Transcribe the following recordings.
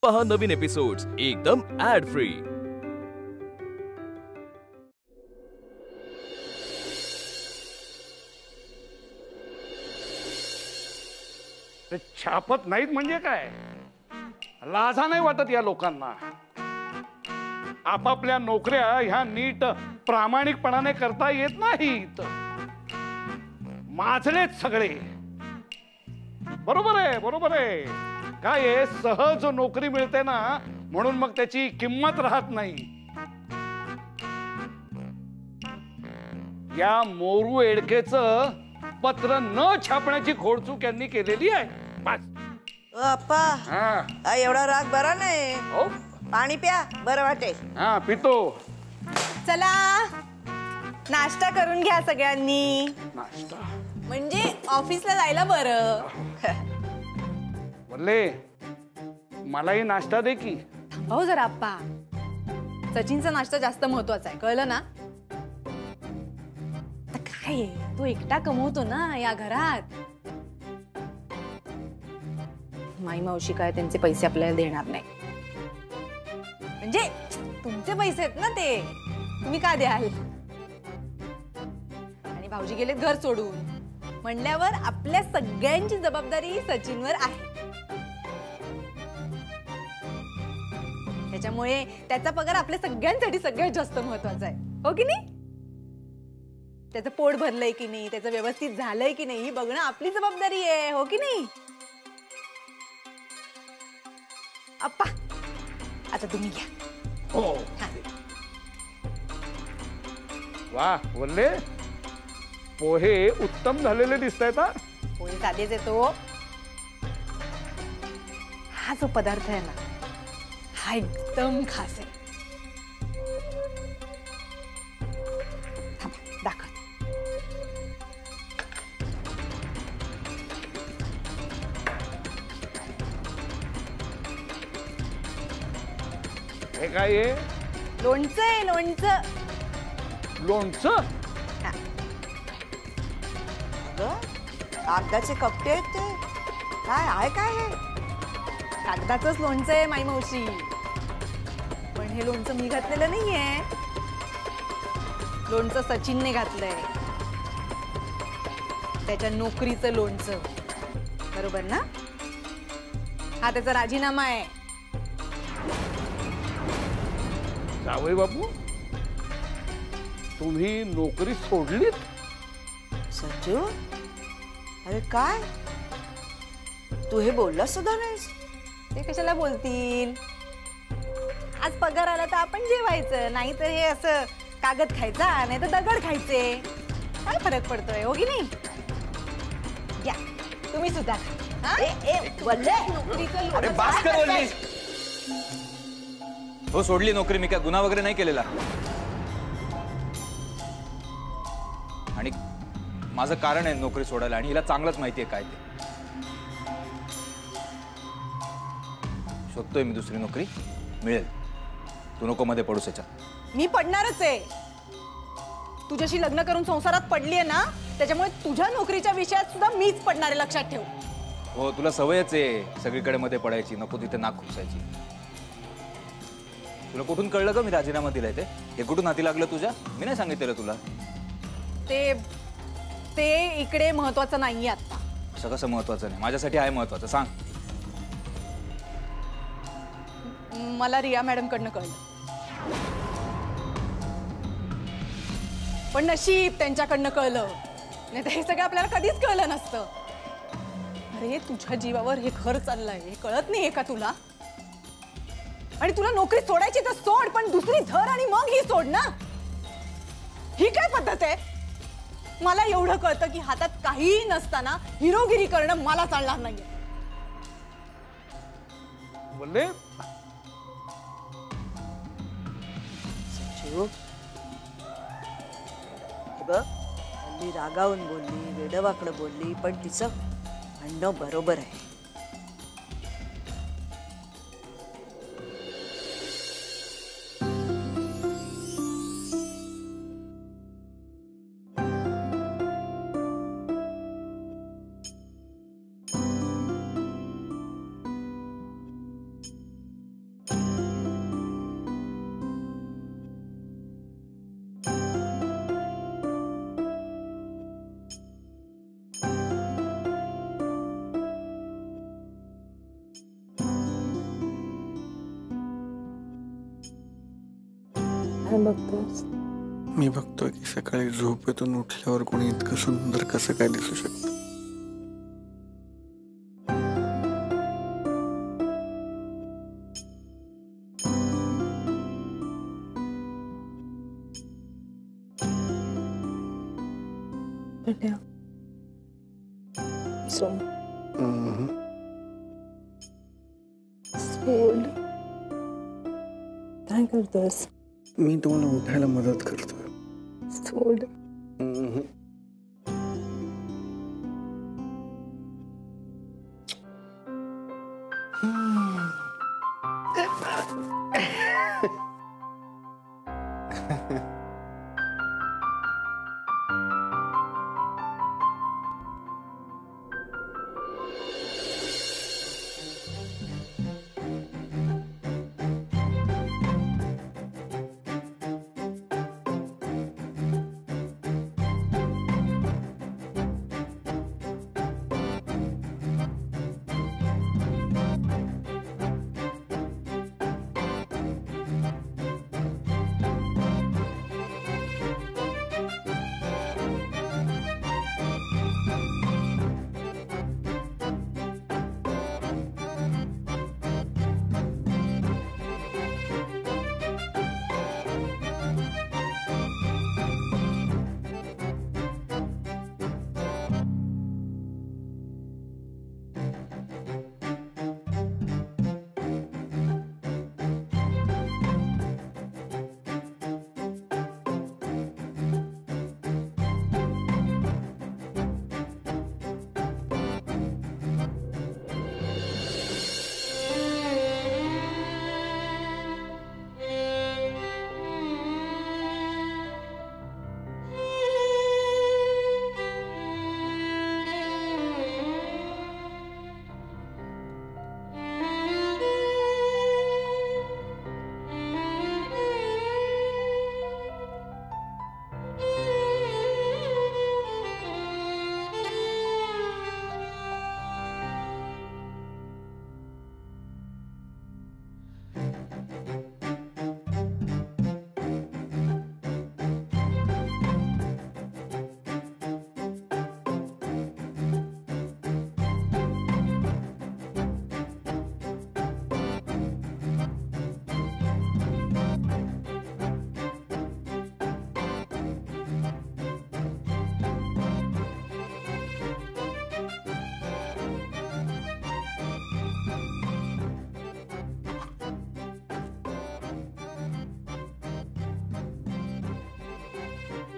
पहा नवीन एपिसोड्स एकदम add free. छापत नाहीत म्हणजे काय? लाजा नाही वाटत या लोकांना? आपापल्या नोकऱ्या ह्या नीट प्रामाणिकपणाने करता येत नाहीत, माजलेत सगळे। बरोबर आहे, बरोबर आहे। काय आहे, सहज नोकरी मिळते ना म्हणून मग त्याची किंमत राहत नाही। या मोरू एडकेचं पत्र न छापण्याची खोडचूक यांनी केलेली आहे। बस अप्पा, एवढा राग बरा नाही। हो, पाणी प्या, बरं वाटेल। हा पितो। चला नाश्ता करून घ्या सगळ्यांनी। नाश्ता म्हणजे ऑफिसला जायला बरं। बोलले मलाही नाश्ता दे की। थांबा हो जरा आप्पा, सचिनचा नाश्ता जास्त महत्वाचा आहे, कळलं ना? आता काय आहे, तो एकटा कमवतो ना या घरात। माई मावशी काय त्यांचे पैसे आपल्याला देणार नाही, म्हणजे तुमचे पैसे आहेत ना ते, तुम्ही का द्याल? आणि भाऊजी गेलेत घर सोडून, म्हणल्यावर आपल्या सगळ्यांची जबाबदारी सचिनवर आहे। त्याच्यामुळे त्याचा पगार आपल्या सगळ्यांसाठी सगळ्यात जास्त महत्वाचा आहे, हो की नाही? त्याचं पोट भरलंय की नाही, त्याचं व्यवस्थित झालंय की नाही, ही बघणं आपली जबाबदारी आहे, हो की नाही? अप्पा आता तुम्ही घ्या। हो, वा बोलले पोहे उत्तम झालेले दिसतायत। पोहे साधेच येतो, हा जो पदार्थ आहे ना हा एकदम खास आहे। दाखव। हे काय आहे? लोणचं आहे, लोणचं। लोणचं? कागदाचे कपटे आहेत ते, काय आहे काय हे? कागदाचंच लोणचं आहे माई मावशी, पण हे लोणचं मी घातलेलं नाहीये, लोणचं सचिनने घातलंय, त्याच्या नोकरीचं लोणचं, बरोबर ना? हा त्याचा राजीनामा आहे। जावई बापू, तुम्ही नोकरी सोडलीत? सचू, अरे काय तू हे बोलला सुद्धा नाहीस? ते कशाला बोलतील? आज पगार आला तर आपण जेवायचं, नाही तर हे असं कागद खायचा, नाही तर दगड खायचे, काय फरक पडतोय, हो की नाही? या तुम्ही सुद्धा खा। अरे बास कर बोलली। हो सोडली नोकरी, मी काय गुन्हा वगैरे नाही केलेला, आणि माझं कारण आहे नोकरी सोडायला, आणि हिला चांगलंच माहिती आहे काय ते। शोधतोय मी दुसरी नोकरी, मिळेल, तू नको मध्ये पडूस याच्यात। मी पडणारच आहे, तुझ्याशी लग्न करून संसारात पडलीये ना, त्याच्यामुळे तुझ्या नोकरीच्या विषयात सुद्धा मीच पडणार आहे, लक्षात ठेव। हो तुला सवयच आहे सगळीकडे मध्ये पडायची, नको तिथे नाक खुपसायची। तुला कुठून कळलं का मी राजीनामा दिलाय ते? हे कुठून हाती लागलं तुझ्या? मी नाही सांगितलं तुला ते इकडे महत्वाचं नाहीये आता। असं कसं महत्वाचं नाही? माझ्यासाठी आहे महत्वाचं, सांग। मला रिया मॅडम कडनं कळलं, पण नशीब त्यांच्याकडनं कळलं, नाही तर हे सगळं आपल्याला कधीच कळलं नसतं। अरे तुझ्या जीवावर हे घर चाललंय, हे कळत नाहीये का तुला? आणि तुला नोकरी सोडायची तर सोड, पण दुसरी धर आणि मग ही सोड ना, ही काय पद्धत आहे? मला एवढं कळतं की हातात काहीही नसताना हिरोगिरी करणं मला चालणार नाहीये। बोलले सचू, बघ हल्ली रागावून बोलली, वेडवाकडं बोलली, पण तिचं म्हणणं बरोबर आहे। काय बघतोस? मी बघतोय की सकाळी झोपेतून उठल्यावर कोणी इतकं सुंदर कसं काय दिसू शकतं. पट्या सोड. सोड. काय करतोस? मी तुम्हाला उठायला मदत करतोय. सोड.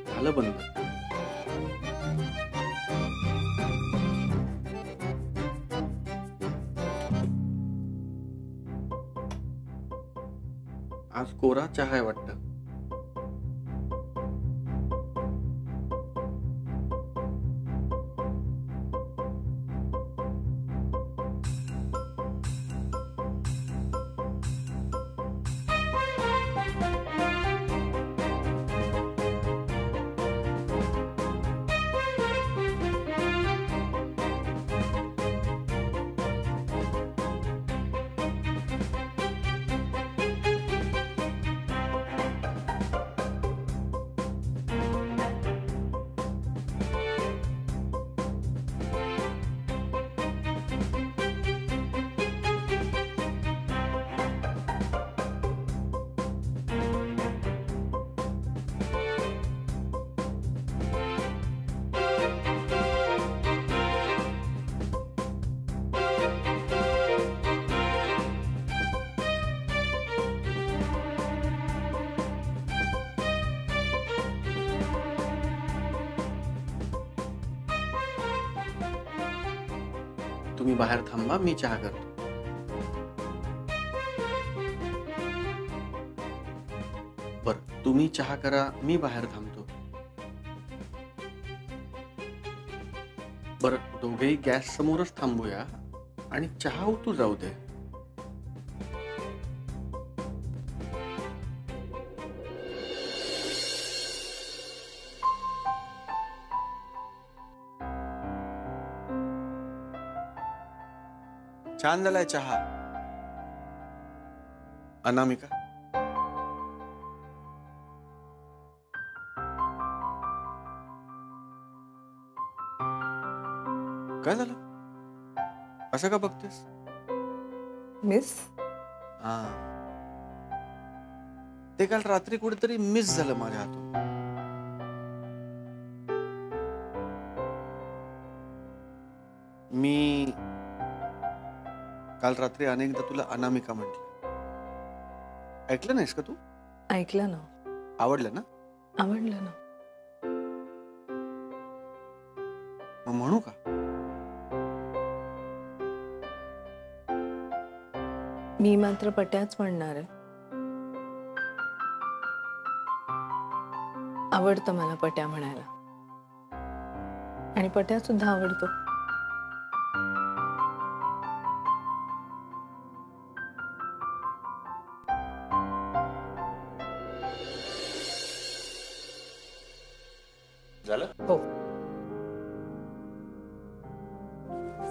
झालं बंद. आज कोरा चहा आहे वाटतं. तुम्ही बाहेर थांबा, मी चहा करतो. बर, तुम्ही चहा करा, मी बाहेर थांबतो. बर, दोघेही गॅस समोरच थांबूया आणि चहा उतू जाऊ दे. छान झालाय चहा. अनामिका, काय झालं? असं का बघतेस? मिस हा, ते काल रात्री कुठेतरी मिस झालं माझ्या हातून. मी काल रात्री अनेकदा तुला अनामिका म्हटलं. ऐकलं नाहीस का तू? ऐकलं ना, आवडलं ना? आवडलं ना. मग म्हणू का? मी मात्र पट्याच म्हणणार आहे. आवडतं मला पट्या म्हणायला, आणि पट्या सुद्धा आवडतो. झालं? हो.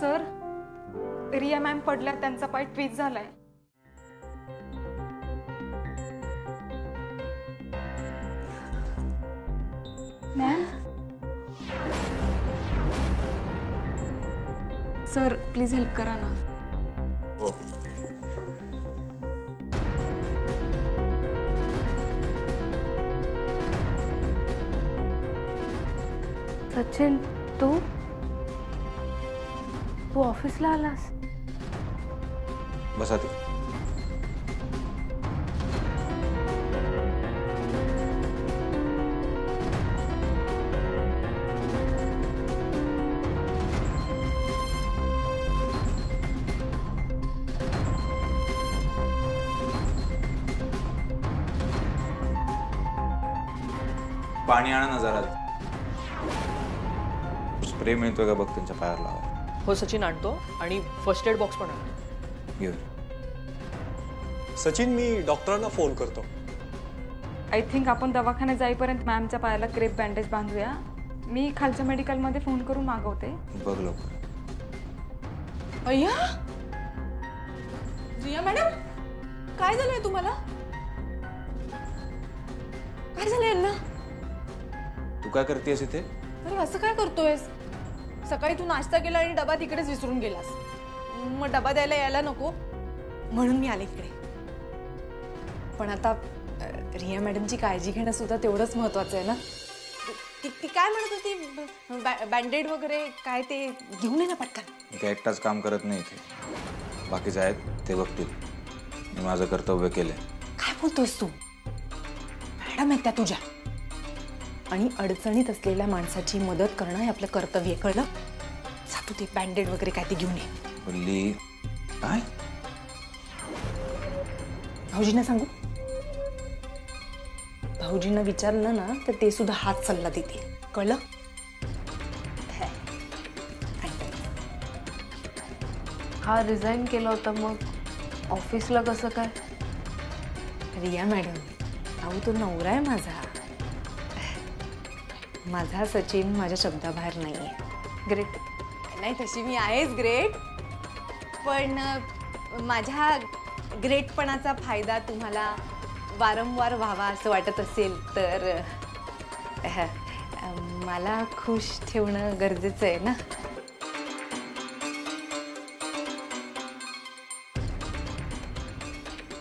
सर, रिया मॅम पडल्या, त्यांचा पाय ट्विस्ट झालाय. मॅम, सर प्लीज हेल्प करा ना. हो. सचिन, तू ऑफिसला आलास? बसा तू. पाणी आणा ना जरा. स्प्रे मिळतोय का बघ त्यांच्या पायाला लावा. हो सचिन, आणतो. आणि फर्स्ट एड बॉक्स पण आणतो. घेऊन. सचिन, मी डॉक्टरांना फोन करतो. आय थिंक आपण दवाखान्यात जाईपर्यंत मॅमच्या पायाला क्रेप बँडेज बांधूया. मी खालच्या मेडिकलमध्ये फोन करून मागवते. बघ लवकर. अय्या, रिया मॅडम, काय झालंय तुम्हाला? काय झालंय यांना? तू काय करतेस इथे? अरे असं काय करतोयस? सकाळी तू नाश्ता केला आणि डबा तिकडेच विसरून गेलास. मग डबा द्यायला यायला नको म्हणून मी आले इकडे. पण आता रिया मॅडमची काळजी घेणं सुद्धा तेवढंच महत्वाचं आहे ना. ती काय म्हणत होती, बँडेड वगैरे काय, ते घेऊन ये ना पटकन. मी काय एकटाच काम करत नाही इथे, बाकीचे आहेत ते बघतील. मी माझं कर्तव्य केलंय. काय बोलतोयस तू? मॅडम आहेत त्या तुझ्या, आणि अडचणीत असलेल्या माणसाची मदत करणं हे आपलं कर्तव्य, कळलं? जा तू ते बँडेड वगैरे काय ते घेऊन ये. बोलली काय? भाऊजींना सांगू? भाऊजींना विचारलं ना तर ते सुद्धा हाच सल्ला देतील, कळलं? हा रिझाईन केलं होतं, मग ऑफिसला कसं काय? रिया मॅडम, अहो तो नवरा आहे माझा. माझा सचिन माझ्या शब्दाबाहेर नाहीये. ग्रेट. नाही, तशी मी आहेच ग्रेट, पण माझ्या ग्रेटपणाचा फायदा तुम्हाला वारंवार व्हावा असं वाटत असेल तर मला खुश ठेवणं गरजेचं आहे ना.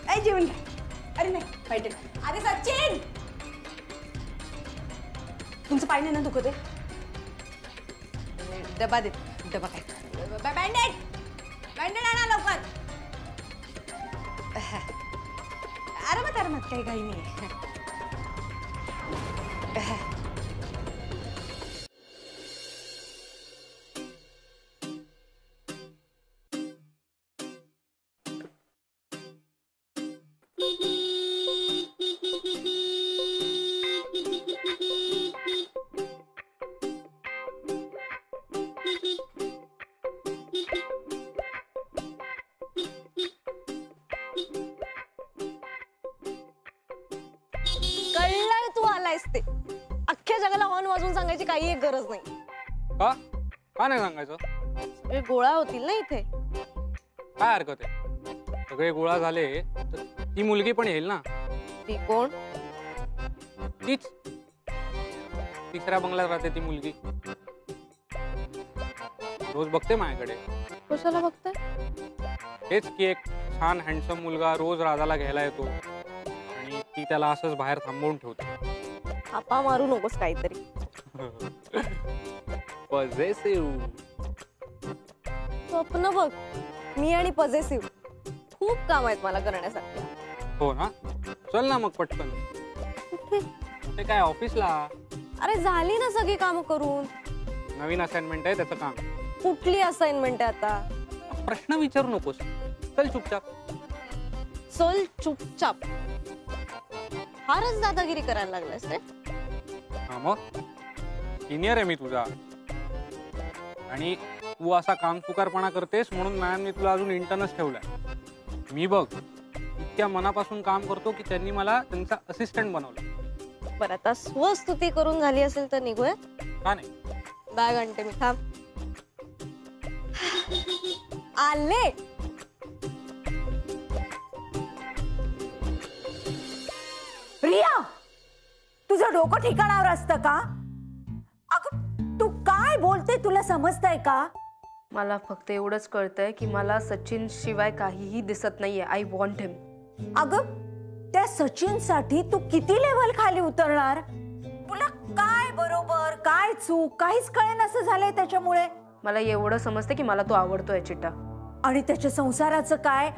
ऐ जेवण घ्या. अरे नाही, पाहिजे. अरे सचिन, तुमचं पाय नाही ना दुखत आहे? डबा दे. डबा काय? बँडेड, बँडेड आणा लवकर. आरामात आरामात, काही घाई नाही. कळलंय तू आलायस ते. अख्ख्या जगाला हॉर्न वाजवून सांगायची काही एक गरज नाही. का? का नाही सांगायचं? सगळे गोळा होतील ना इथे. काय हरकत आहे? सगळे गोळा झाले तर ती मुलगी पण येईल ना. ती कोण? तीच तिसऱ्या बंगल्यात राहते ती मुलगी. रोज बघते माझ्याकडे. कशाला बघताय? हेच की एक छान हँडसम मुलगा रोज राधाला घ्यायला येतो आणि ती त्याला असंच बाहेर थांबवून ठेवते. थापा मारू नकोस काहीतरी. पॉझेसिव्ह. स्वप्न बघ, मी आणि पॉझेसिव्ह खूप काम आहेत मला करण्यासाठी. हो ना, चल ना मग पटकन. कुठे? ते काय ऑफिसला. अरे झाली ना सगळी कामं करून. नवीन असाइनमेंट आहे त्याचं काम. कुठली असाइनमेंट आहे आता? प्रश्न विचारू नकोस, चल चुपचाप. चल चुपचाप. फारच दादागिरी करायला लागलास रे. हा मग सिनियर आहे मी तुझा आणि तू असा काम चुकारपणा करतेस म्हणून मॅमने तुला अजून इंटर्नच ठेवलाय. मी बघ इतक्या मनापासून काम करतो की त्यांनी मला त्यांचा असिस्टंट बनवलं. बरं आता स्वस्तुती करून झाली असेल तर निघूया. का नाही? बॅग आणते मी, थांब. आले. रिया, तुझं डोकं ठिकाणावर असतं का? अगं तू काय बोलते, तुला समजतंय का? मला फक्त एवढंच कळतंय की मला सचिन शिवाय काहीही दिसत नाहीये. आय वॉन्ट हिम. अगं त्या सचिन साठी तू किती लेवल खाली उतरणार? तुला काय बरोबर काय चूक काहीच कळेन असं झालंय त्याच्यामुळे. मला एवढं समजतं की मला तो आवडतोय चिट्टा. आणि त्याच्या संसाराचं काय,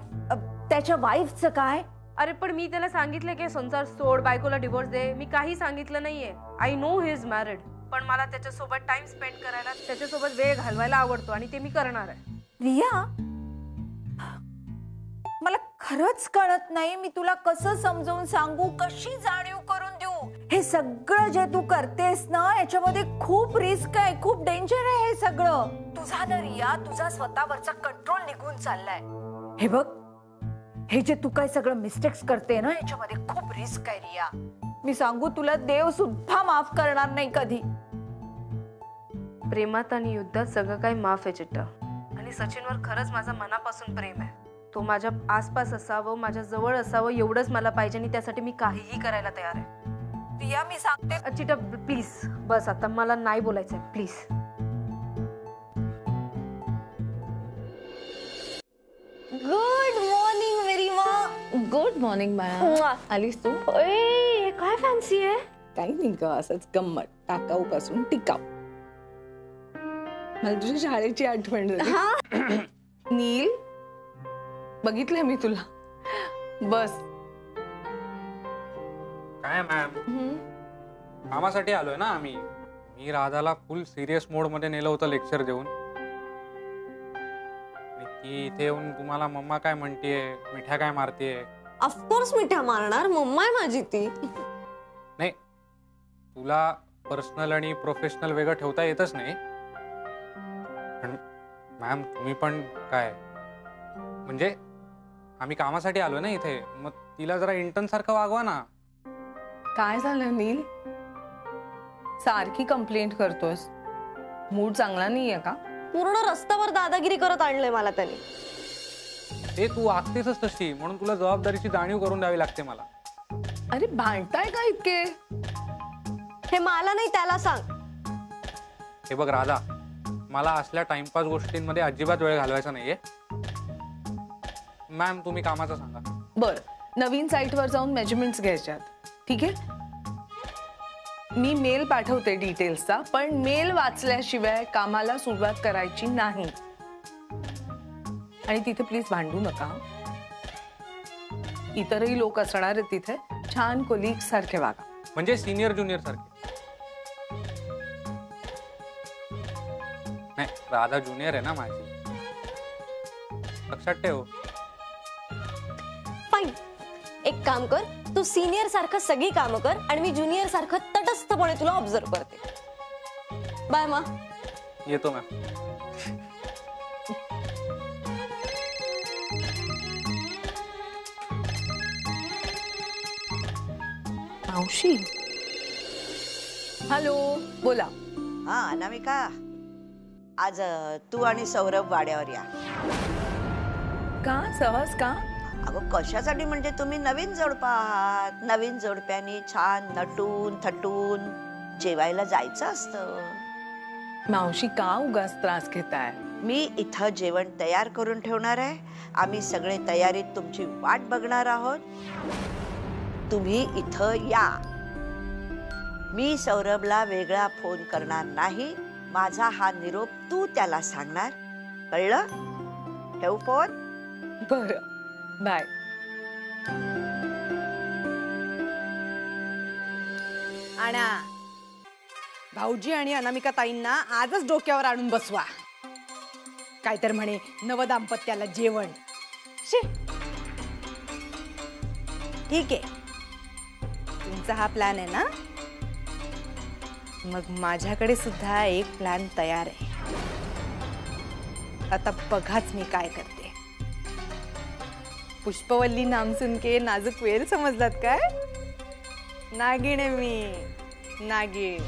त्याच्या वाईफचं काय? अरे पण मी त्याला सांगितलं की संसार सोड, बायकोला डिवोर्स दे. मी काही सांगितलं नाहीये. I know he is married, पण मला त्याच्यासोबत टाइम स्पेंड करायला, त्याच्यासोबत वेळ घालवायला आवडतो आणि ते मी करणार आहे. रिया, मला खरंच कळत नाही मी तुला कसं समजावून सांगू, कशी जाणीव करून देऊ. हे सगळं जे तू करतेस ना याच्यामध्ये खूप रिस्क आहे, खूप डेंजर आहे हे सगळं. तुझा ना रिया, तुझा स्वतःवरचा कंट्रोल निघून चाललाय. हे बघ, हे जे तू काय सगळं मिस्टेक्स करते ना याच्यामध्ये खूप रिस्क आहे रिया. मी सांगू तुला, देव सुद्धा माफ करणार नाही कधी. प्रेमात आणि युद्धात सगळं काही माफ आहे चिट्टा. आणि सचिनवर खरंच माझं मनापासून प्रेम आहे. तो माझ्या आसपास असावं, माझ्या जवळ असावं एवढंच मला पाहिजे आणि त्यासाठी मी काहीही करायला तयार आहे. रिया मी सांगते चिट्टा प्लीज बस, आता मला नाही बोलायचंय प्लीज. गुड मॉर्निंग मेरी माँ. गुड मॉर्निंग बाळा. आलीस तू? ए, काय फॅन्सी आहे? काही नाही ग, असंच गंमत. टाकाऊ पासून टिकाऊ. मला तुझ्या शाळेची आठवण झाली. नील, बघितलंय मी तुला. बस. काय मॅम, कामासाठी आलोय ना आम्ही. मी राधाला फुल सिरियस मोड मध्ये नेलं होतं लेक्चर देऊन. ती इथे येऊन तुम्हाला मम्मा काय म्हणतेय, मिठ्या काय मारतेय. ऑफकोर्स मिठ्या मारणार, मम्मा आहे माझी ती. नाही, तुला पर्सनल आणि प्रोफेशनल वेगळं ठेवता येतच नाही. पण मॅम तुम्ही पण काय, म्हणजे आम्ही कामासाठी आलोय ना इथे, मग तिला जरा इंटर्न सारखं वागवा ना. काय झालं नील? सारखी कंप्लेंट करतोस. मूड चांगला नाहीये का? पूर्ण रस्त्यावर दादागिरी करत आणलंय मला त्याने. ते तू वागतेच तशी, म्हणून तुला जबाबदारीची जाणीव करून द्यावी लागते मला. अरे भांडताय का इतके? हे मला नाही, त्याला सांग. हे बघ राधा, मला असल्या टाइमपास गोष्टींमध्ये अजिबात वेळ घालवायचा नाहीये. मॅम तुम्ही कामाचं सांगा. बर, नवीन साईटवर जाऊन मेजरमेंट्स घ्यायच्यात. ठीक आहे, मी मेल पाठवते डिटेल्सचा, पण मेल वाचल्याशिवाय कामाला सुरुवात करायची नाही. आणि तिथे प्लीज भांडू नका. इतरही लोक असणार आहेत तिथे. छान कोलीग सारखे वागा. म्हणजे सिनियर ज्युनियर सारखे. नाही, राधा ज्युनियर आहे ना माझी, लक्षात ठेव. फाईन, एक काम कर, तू सिनियर सारखं सगळी कामं कर आणि मी ज्युनियर सारखं तटस्थपणे तुला ऑब्झर्व करते. बाय मा. येतो मॅम. मावशी. हॅलो, बोला. हा अनामिका, आज तू आणि सौरभ वाड्यावर या. का सहज का? अगं कशासाठी म्हणजे तुम्ही नवीन जोडपा आहात. नवीन जोडप्यानी छान नटून थटून जेवायला जायचं असतं. मावशी का उगाच त्रास घेताय? मी इथं जेवण तयार करून ठेवणार आहे. आम्ही सगळे तयारीत तुमची वाट बघणार आहोत. तुम्ही इथं या. मी सौरभला वेगळा फोन करणार नाही. माझा हा निरोप तू त्याला सांगणार. कळलं? ठेवू फोन. बरं बाय. आणा भाऊजी आणि अनामिका ताईंना आजच डोक्यावर आणून बसवा. काय तर म्हणे नवदाम्पत्याला जेवण. शी. ठीक आहे, तुमचा हा प्लॅन आहे ना. मग माझ्याकडे सुद्धा एक प्लॅन तयार आहे. आता बघाच मी काय करते. पुष्पवल्ली नाम सुन के नाजूक वेल समजलात काय? नागिण आहे मी, नागिण.